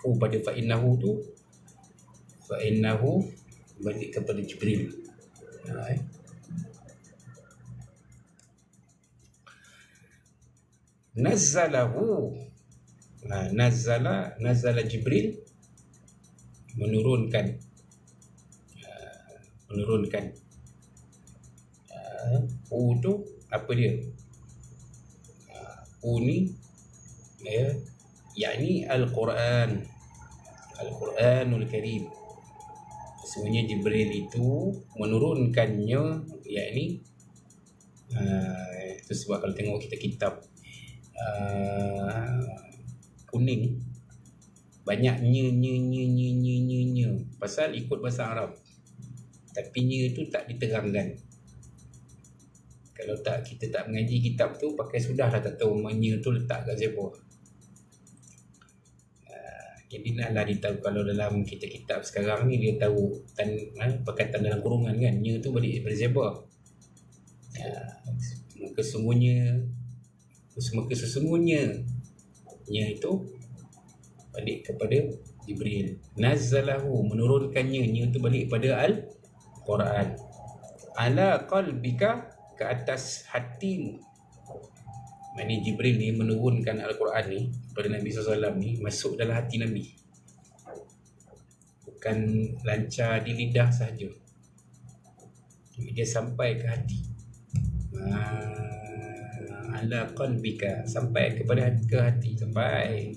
hu pada fa'innahu tu, fa'innahu balik kepada Jibril. Nazzalahu, nazala Jibril, menurunkan hu tu apa dia? Hu ni yakni Al-Quranul Karim. Sebenarnya Jibril itu menurunkannya, yakni itu sebab kalau tengok kita kitab kuning banyak nya pasal ikut bahasa Arab, tapi nya tu tak diterangkan. Kalau tak, kita tak mengaji kitab tu pakai sudah dah tak tahu nya tu letak kat siapa. Jadi naklah ditahu. Kalau dalam kitab sekarang ni dia tahu perkataan dalam kurungan kan, nya tu balik daripada siapa. Sesungguhnya nya itu balik kepada Jibril. Nazzalahu, menurunkannya, nya itu balik kepada Al-Quran. Ala qalbika, ke atas hatimu. Maksudnya Jibril ni menurunkan Al-Quran ni kepada Nabi SAW ni, masuk dalam hati Nabi, bukan lancar di lidah sahaja, dia sampai ke hati. Ala qalbika, sampai kepada ke hati, sampai